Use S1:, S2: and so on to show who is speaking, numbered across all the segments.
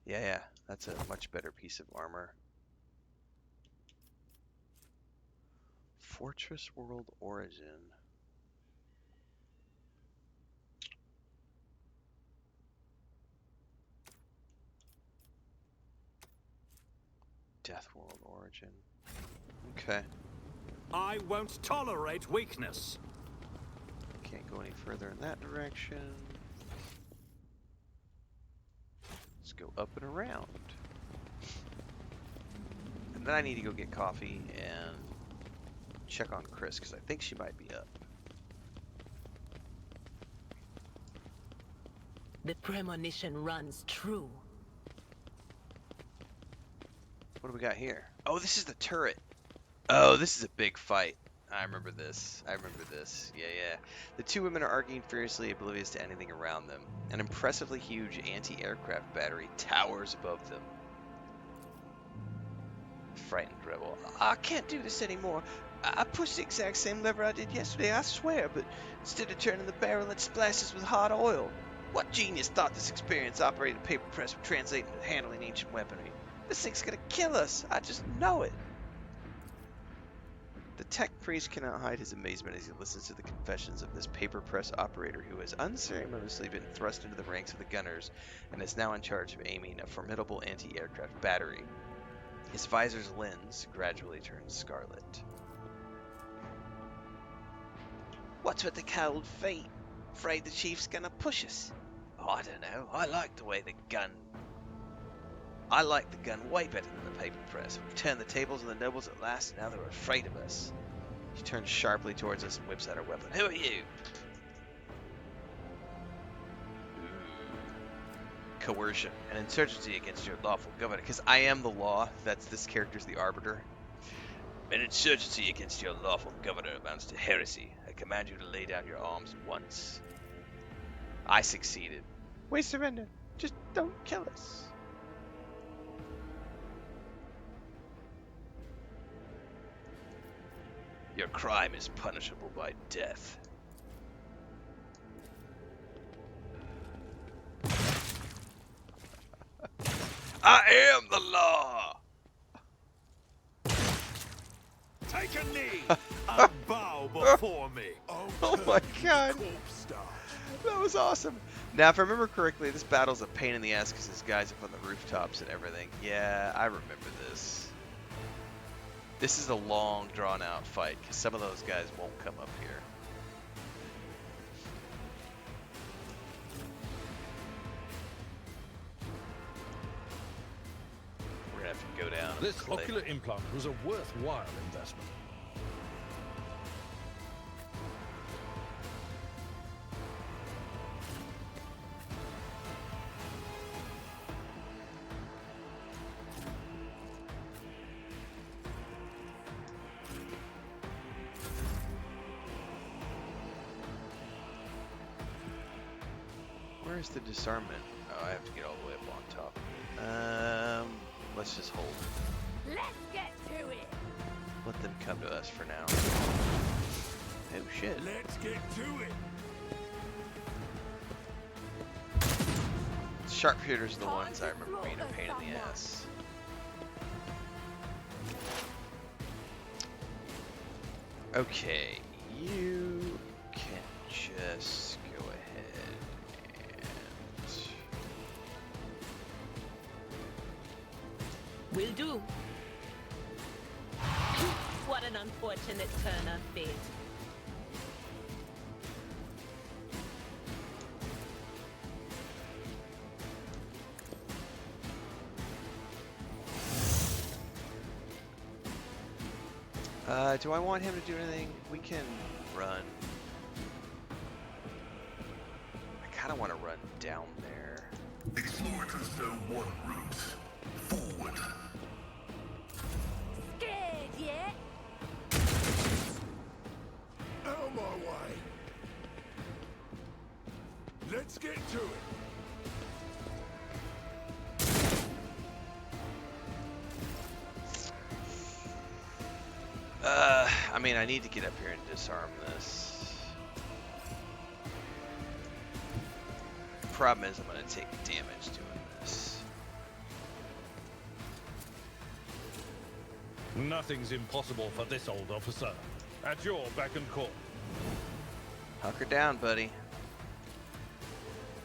S1: Yeah, that's a much better piece of armor. Fortress World Origin. Death World Origin. Okay.
S2: I won't tolerate weakness.
S1: Can't go any further in that direction. Let's go up and around. And then I need to go get coffee and check on Chris, because I think she might be up.
S3: The premonition runs true.
S1: What do we got here? Oh, this is the turret. Oh, this is a big fight. I remember this. Yeah. The two women are arguing furiously, oblivious to anything around them. An impressively huge anti-aircraft battery towers above them. Frightened rebel. I can't do this anymore. I pushed the exact same lever I did yesterday, I swear, but instead of turning the barrel, it splashes with hot oil. What genius thought this experience operating a paper press would translate into handling ancient weaponry? This thing's gonna kill us. I just know it. The tech priest cannot hide his amazement as he listens to the confessions of this paper press operator who has unceremoniously been thrust into the ranks of the gunners and is now in charge of aiming a formidable anti-aircraft battery. His visor's lens gradually turns scarlet. What's with the cold feet? Afraid the chief's gonna push us? Oh, I don't know. I like the gun way better than the paper press. We've turned the tables on the nobles at last, and now they're afraid of us. She turns sharply towards us and whips out her weapon. Who are you? Coercion. An insurgency against your lawful governor. Because I am the law. This character's the arbiter. An insurgency against your lawful governor amounts to heresy. I command you to lay down your arms at once. I succeeded. We surrender. Just don't kill us. Your crime is punishable by death. I am the law!
S2: Take a knee and bow before me.
S1: Oh my god. That was awesome. Now, if I remember correctly, this battle's a pain in the ass because this guy's up on the rooftops and everything. Yeah, I remember this. This is a long, drawn-out fight because some of those guys won't come up here. We're gonna have to go down.
S4: This ocular implant was a worthwhile investment.
S1: Where's the disarmament? Oh, I have to get all the way up on top. Let's just hold.
S3: Let's get to it.
S1: Let them come to us for now. Oh shit.
S2: Let's get to it.
S1: Sharpshooters are the ones I remember being a pain in the ass. Okay, you can just go ahead and...
S3: Will do. What an unfortunate turn of fate.
S1: Do I want him to do anything? We can run. I kind of want to run down there.
S5: Explorers Zone 1 route. Forward.
S3: Scared yet?
S2: Out of my way. Let's get to it.
S1: I mean, I need to get up here and disarm this. Problem is, I'm going to take damage doing this.
S4: Nothing's impossible for this old officer. At your beck and call.
S1: Hunker down, buddy.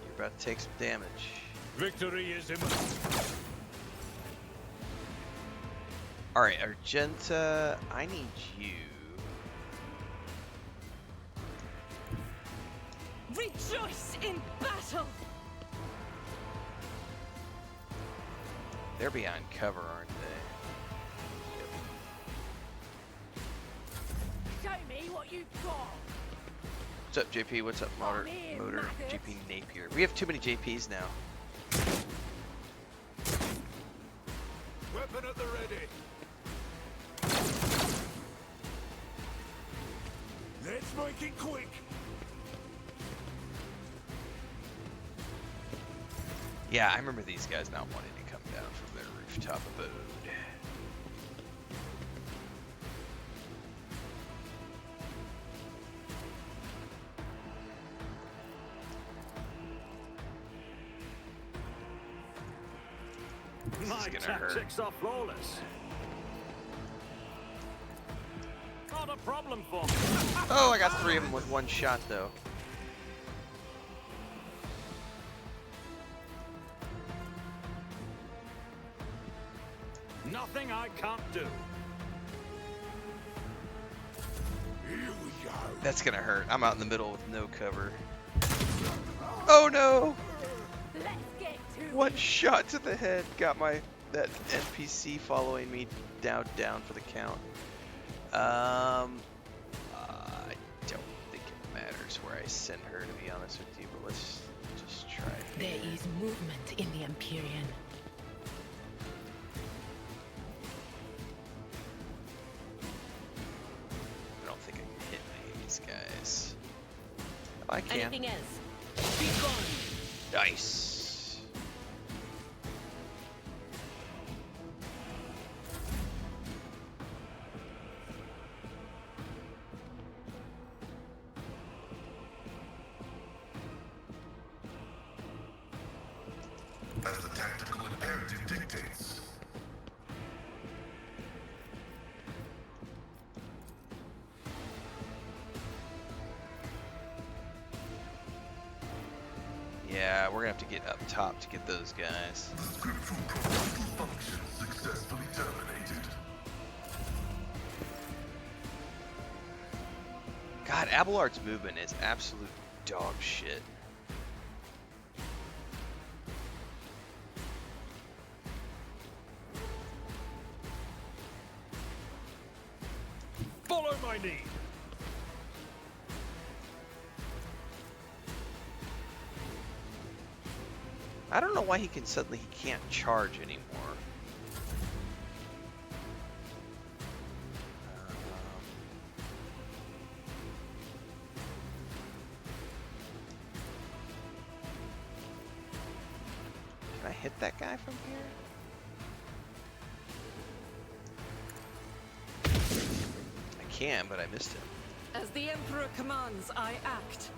S1: You're about to take some damage.
S4: Victory is imminent.
S1: Alright, Argenta, I need you.
S3: Rejoice in battle!
S1: They're behind cover, aren't they?
S3: Show me what you've got!
S1: What's up, JP? What's up, Motor? JP Napier. We have too many JPs now.
S2: Weapon at the ready. Let's make it quick.
S1: Yeah, I remember these guys not wanting to come down from their rooftop abode.
S2: My tactics are flawless. Not a problem for me.
S1: Oh, I got 3 of them with 1 shot, though.
S2: Nothing I can't do. Here we go.
S1: That's gonna hurt. I'm out in the middle with no cover. Oh no!
S3: Let's get to
S1: 1 shot to the head got that NPC following me down for the count. I don't think it matters where I send her, to be honest with you, but let's just try it.
S3: There is movement in the Empyrean.
S1: I don't think I can hit any of these guys. Oh, I can.
S3: Anything else? Be gone!
S1: Nice.
S5: As the tactical imperative dictates.
S1: Yeah, we're gonna have to get up top to get those guys.
S5: The scriptural prophetic function successfully terminated.
S1: God, Abelard's movement is absolute dog shit.
S4: Follow my lead.
S1: I don't know why he can't charge anymore. Can I hit that guy from here? I can, but I missed him.
S3: As the Emperor commands, I act.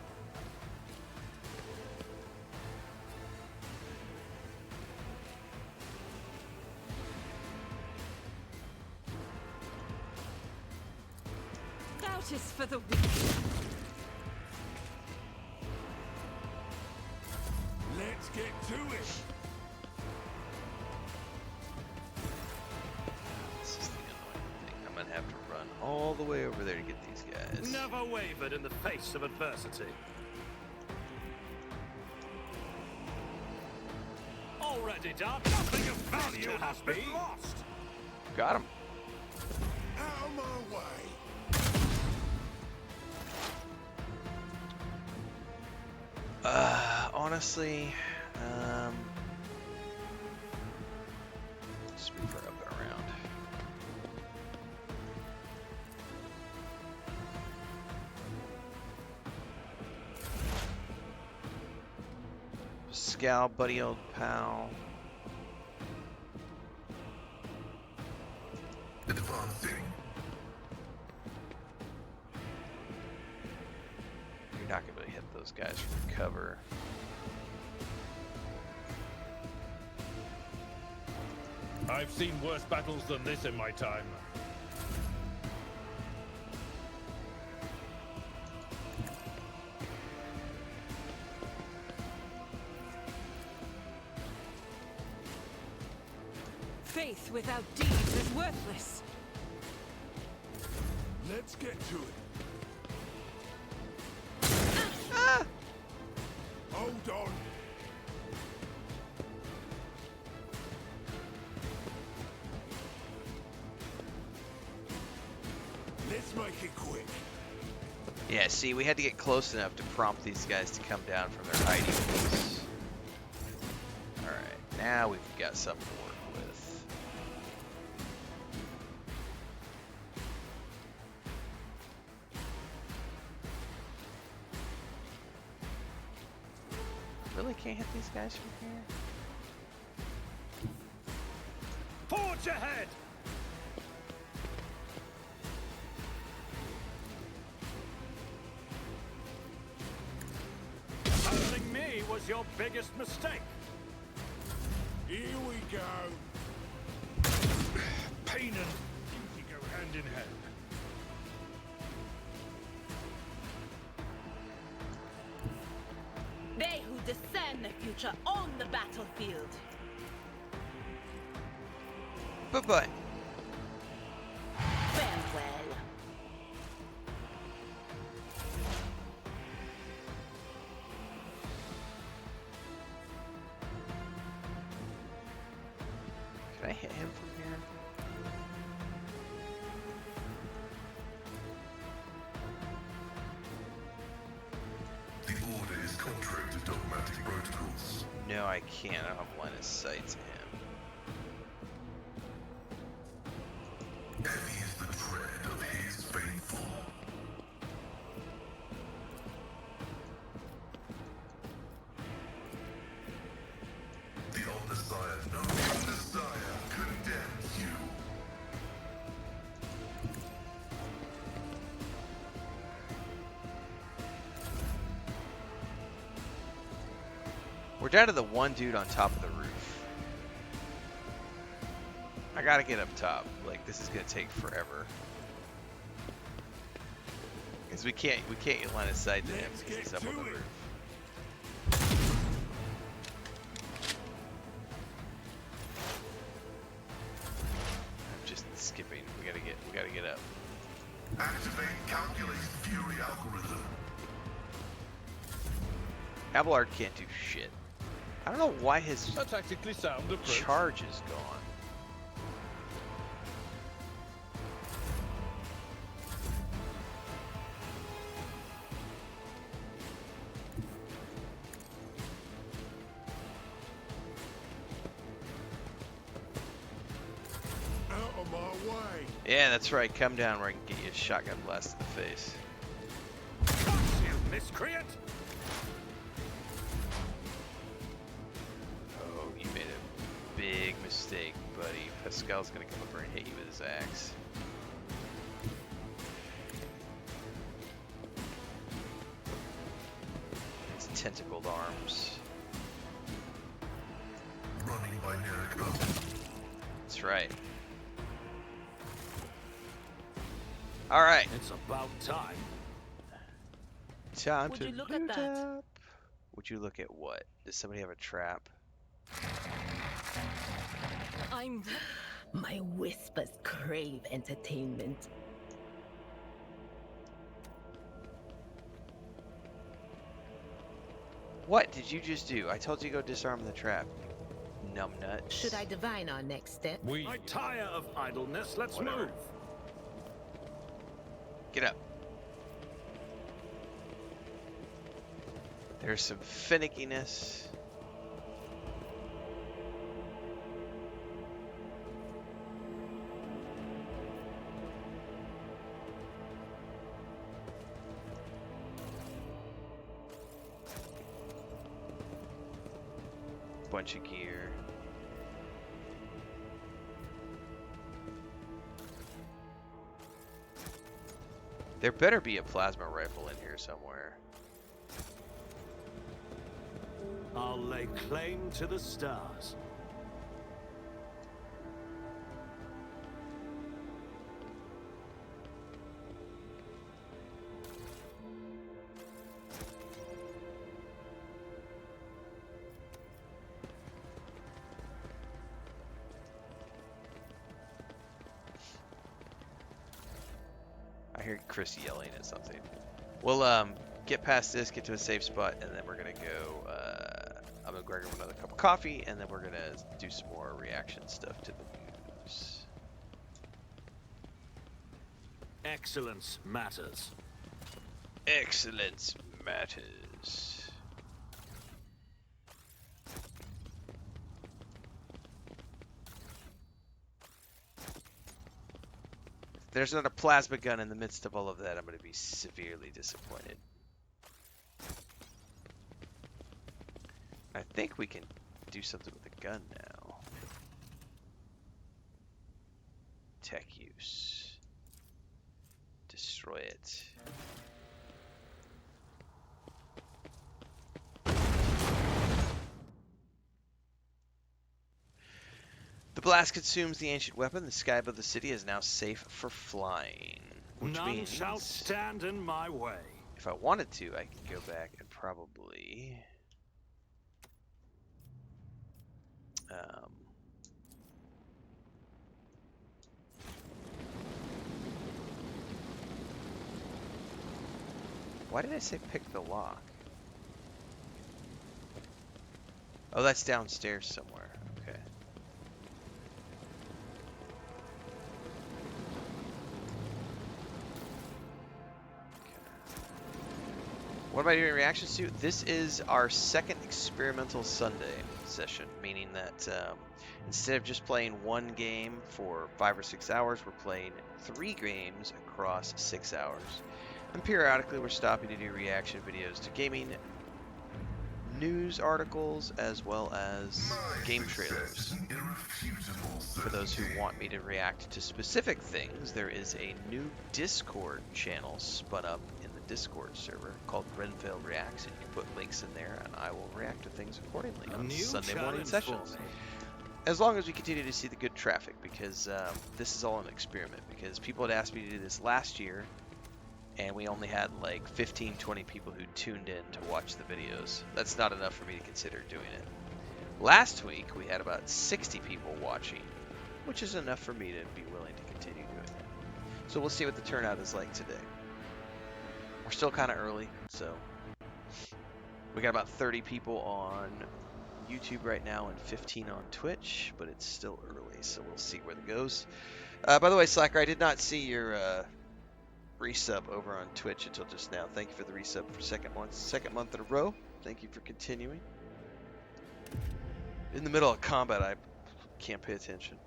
S3: Doubt is for the weak.
S2: Let's get to it.
S1: This is the annoying thing. I'm gonna have to run all the way over there to get these guys.
S2: Never wavered in the face of adversity. Already done. Nothing of value has been lost.
S1: Got him.
S2: Out of my way.
S1: Honestly, let's move her up and around. Pascal, buddy old pal.
S5: Advancing.
S1: You're not gonna be able to hit those guys from cover.
S4: I've seen worse battles than this in my time.
S3: Faith without deeds is worthless.
S2: Let's get to it.
S1: Ah!
S2: Hold on. Let's make it quick.
S1: Yeah, see, we had to get close enough to prompt these guys to come down from their hiding place. Alright, now we've got something to work with. Really can't hit these guys from here?
S4: Forge ahead! Summoning me was your biggest mistake.
S2: Here we go.
S4: Pain and duty go hand in hand.
S6: They who discern the future own the battlefield.
S1: Bye-bye.
S6: Farewell.
S1: Can I hit him from here?
S5: The order is contrary to dogmatic protocols.
S1: No, I can't. I don't have line of sight to him.
S5: Heavy is the tread of his faithful. The Omnissiah knows the Messiah condemns you.
S1: We're down to the one dude on top of the roof. I gotta get up top. Like, this is gonna take forever. Because we can't get line of sight to him
S2: Let's
S1: because he's
S2: get
S1: up on
S2: to
S1: the
S2: it.
S1: roof. I'm just skipping. We gotta get up.
S5: Activate calculate fury algorithm.
S1: Abelard can't do shit. I don't know why his
S4: A tactically sound approach.
S1: charge is gone.
S2: Out of my way.
S1: Yeah, that's right. Come down where I can get you a shotgun blast to the face.
S4: You miscreant!
S1: Oh, you made a big mistake, buddy. Pascal's gonna come over and hit you with his axe. His tentacled arms.
S5: Running by Nerika.
S1: That's right. Alright.
S4: It's about time.
S1: Time
S6: Would
S1: to
S6: you look at
S1: loot
S6: that?
S1: up. Would you look at what? Does somebody have a trap?
S3: I'm
S6: My whispers crave entertainment.
S1: What did you just do? I told you to go disarm the trap. Numbnuts.
S6: Should I divine our next step?
S4: We
S2: I tire of idleness. Let's
S1: Whatever.
S2: move.
S1: Get up. There's some finickiness. Bunch of gear. There better be a plasma rifle in here somewhere.
S2: I'll lay claim to the stars.
S1: hear Chris yelling at something. We'll get past this, get to a safe spot, and then we're gonna go. I'm gonna grab another cup of coffee, and then we're gonna do some more reaction stuff to the news.
S2: Excellence matters.
S1: Excellence matters. If there's not a plasma gun in the midst of all of that, I'm going to be severely disappointed. I think we can do something with the gun now. Tech use. Destroy it. The blast consumes the ancient weapon. The sky above the city is now safe for flying. Which
S2: None
S1: means
S2: shall stand in my way.
S1: if I wanted to, I could go back and probably... why did I say pick the lock? Oh, that's downstairs somewhere. Okay. What am I doing reactions to? This is our second experimental Sunday session, meaning that instead of just playing one game for 5 or 6 hours, we're playing 3 games across 6 hours. And periodically we're stopping to do reaction videos to gaming news articles as well as game trailers. For those who want me to react to specific things, there is a new Discord channel spun up in the Discord server called Renfail Reacts, and you can put links in there and I will react to things accordingly on Sunday morning sessions. As long as we continue to see the good traffic, because this is all an experiment, because people had asked me to do this last year and we only had like 15-20 people who tuned in to watch the videos. That's not enough for me to consider doing it. Last week we had about 60 people watching, which is enough for me to be willing to continue doing it. So we'll see what the turnout is like today. We're still kind of early, so we got about 30 people on YouTube right now and 15 on Twitch, but it's still early, so we'll see where it goes. By the way, Slacker, I did not see your resub over on Twitch until just now. Thank you for the resub for second month in a row. Thank you for continuing. In the middle of combat, I can't pay attention.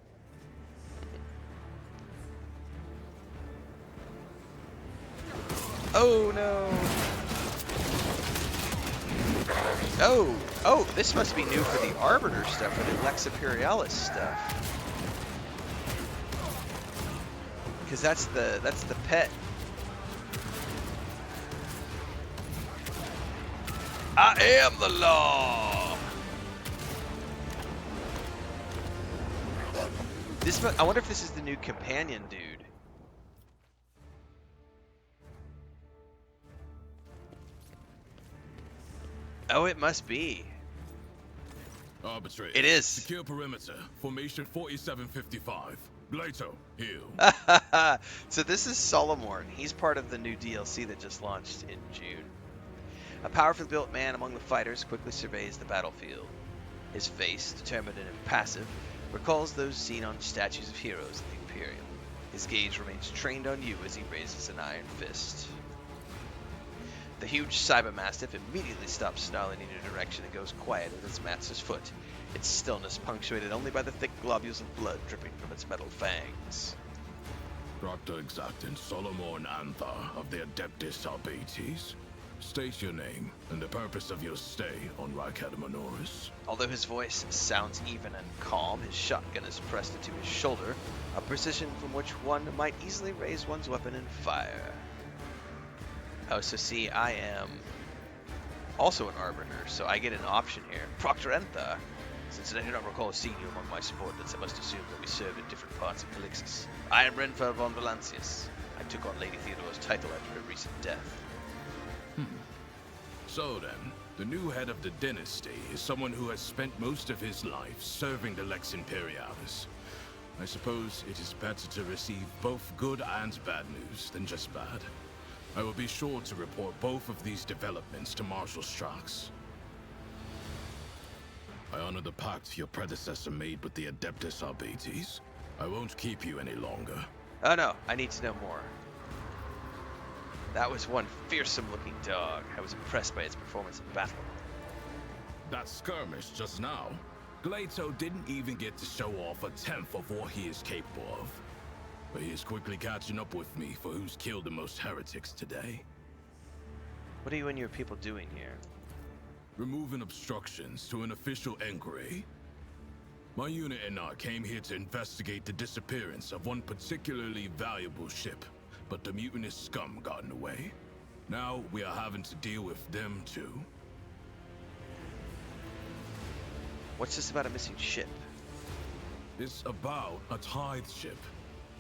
S1: Oh no! Oh, this must be new for the Arbiter stuff, for the Lex Imperialis stuff. Because that's the pet. I am the law. I wonder if this is the new companion dude. Oh, it must be.
S7: Arbitrator.
S1: It is.
S7: Secure perimeter. Formation 4755. Blato, heal.
S1: So this is Solomorn. He's part of the new DLC that just launched in June. A powerfully built man among the fighters quickly surveys the battlefield. His face, determined and impassive, recalls those seen on statues of heroes in the Imperium. His gaze remains trained on you as he raises an iron fist. The huge cybermastiff immediately stops snarling in your direction and goes quiet at its master's foot, its stillness punctuated only by the thick globules of blood dripping from its metal fangs.
S7: Proctor Exact and Solomon Antha of the Adeptus Arbates. State your name and the purpose of your stay on Ricadamanoris.
S1: Although his voice sounds even and calm, his shotgun is pressed into his shoulder, a precision from which one might easily raise one's weapon and fire. Oh, so see, I am also an Arbiter, so I get an option here. Proctor Antha. Since I do not recall seeing you among my subordinates, I must assume that we served in different parts of Calixis. I am Renfail von Valancius. I took on Lady Theodore's title after her recent death.
S7: So then, the new head of the dynasty is someone who has spent most of his life serving the Lex Imperialis. I suppose it is better to receive both good and bad news than just bad. I will be sure to report both of these developments to Marshal Strax. I honor the pact your predecessor made with the Adeptus Arbates. I won't keep you any longer.
S1: Oh no, I need to know more. That was one fearsome-looking dog. I was impressed by its performance in battle.
S7: That skirmish just now, Glato didn't even get to show off a tenth of what he is capable of. But he is quickly catching up with me for who's killed the most heretics today.
S1: What are you and your people doing here?
S7: Removing obstructions to an official inquiry. My unit and I came here to investigate the disappearance of one particularly valuable ship, but the mutinous scum got in the way. Now we are having to deal with them too.
S1: What's this about a missing ship?
S7: It's about a tithe ship.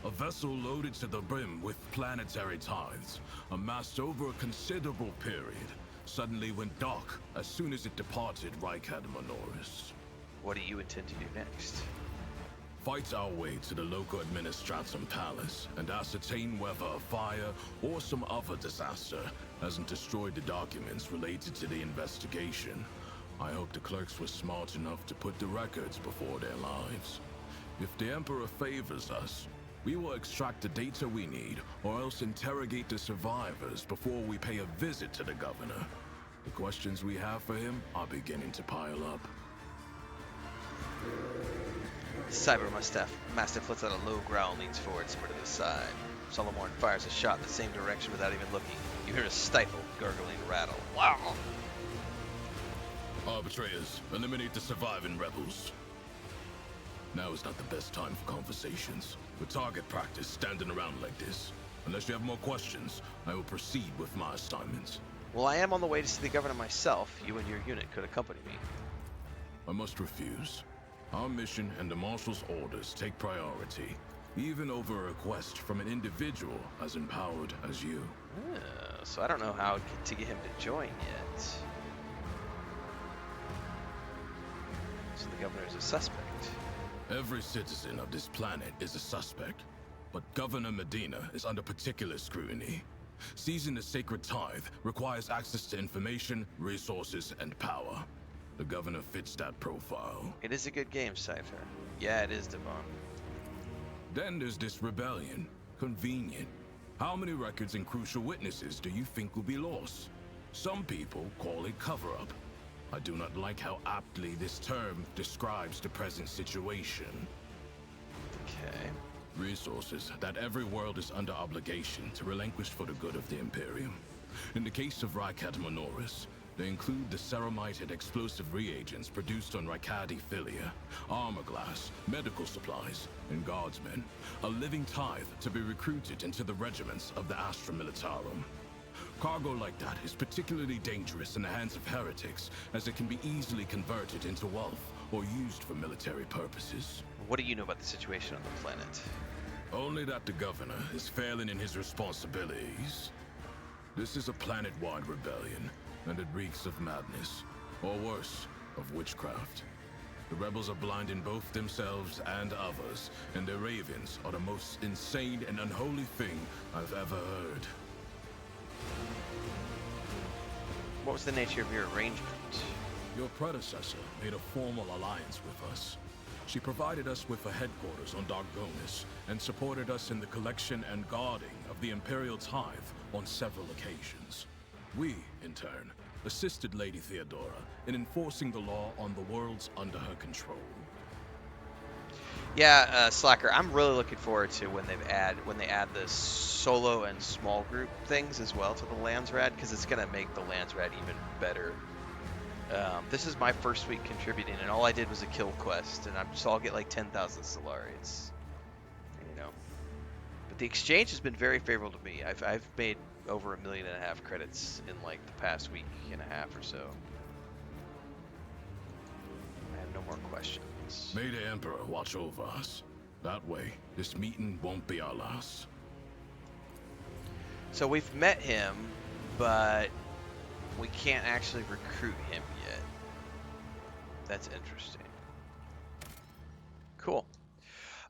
S7: A vessel loaded to the brim with planetary tithes, amassed over a considerable period, suddenly went dark as soon as it departed Reichadamanoris.
S1: What do you intend to do next?
S7: Fight our way to the local administratum palace and ascertain whether a fire or some other disaster hasn't destroyed the documents related to the investigation. I hope the clerks were smart enough to put the records before their lives. If the Emperor favors us, we will extract the data we need, or else interrogate the survivors before we pay a visit to the governor. The questions we have for him are beginning to pile up.
S1: Cyber Mastiff lets out a low growl and leans forward, somewhere to the side. Solomon fires a shot in the same direction without even looking. You hear a stifled, gurgling rattle. Wow!
S7: Arbitrators, eliminate the surviving rebels. Now is not the best time for conversations. With target practice standing around like this. Unless you have more questions, I will proceed with my assignments.
S1: Well, I am on the way to see the governor myself. You and your unit could accompany me.
S7: I must refuse. Our mission and the Marshal's orders take priority, even over a request from an individual as empowered as you.
S1: So I don't know how to get him to join yet. So the governor is a suspect.
S7: Every citizen of this planet is a suspect, but Governor Medina is under particular scrutiny. Seizing the sacred tithe requires access to information, resources, and power. The governor fits that profile.
S1: It is a good game, Cypher. Yeah, it is, Devon.
S7: Then there's this rebellion. Convenient. How many records and crucial witnesses do you think will be lost? Some people call it cover-up. I do not like how aptly this term describes the present situation.
S1: Okay.
S7: Resources that every world is under obligation to relinquish for the good of the Imperium. In the case of Reichadamanoris, they include the ceramite and explosive reagents produced on Raikadi Philia, armor glass, medical supplies, and guardsmen. A living tithe to be recruited into the regiments of the Astra Militarum. Cargo like that is particularly dangerous in the hands of heretics, as it can be easily converted into wealth or used for military purposes.
S1: What do you know about the situation on the planet?
S7: Only that the governor is failing in his responsibilities. This is a planet-wide rebellion, and it reeks of madness, or worse, of witchcraft. The rebels are blinding both themselves and others, and their ravens are the most insane and unholy thing I've ever heard.
S1: What was the nature of your arrangement?
S7: Your predecessor made a formal alliance with us. She provided us with a headquarters on Dargonis and supported us in the collection and guarding of the Imperial tithe on several occasions. We, in turn, assisted Lady Theodora in enforcing the law on the worlds under her control.
S1: Yeah, Slacker, I'm really looking forward to when they add the solo and small group things as well to the Landsrad, because it's gonna make the Landsrad even better. This is my first week contributing, and all I did was a kill quest, and I'll get like 10,000 Solarians, you know. But the exchange has been very favorable to me. I've made over 1.5 million credits in like the past week and a half or so. I have no more questions.
S7: May the Emperor watch over us. That way, this meeting won't be our last.
S1: So we've met him, but we can't actually recruit him yet. That's interesting. Cool.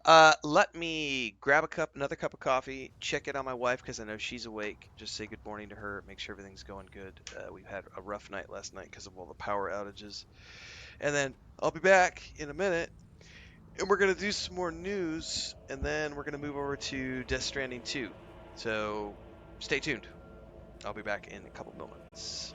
S1: Let me grab another cup of coffee, check in on my wife because I know she's awake. Just say good morning to her, make sure everything's going good. We've had a rough night last night because of all the power outages. And then I'll be back in a minute, and we're gonna do some more news, and then we're gonna move over to Death Stranding 2. So stay tuned. I'll be back in a couple moments.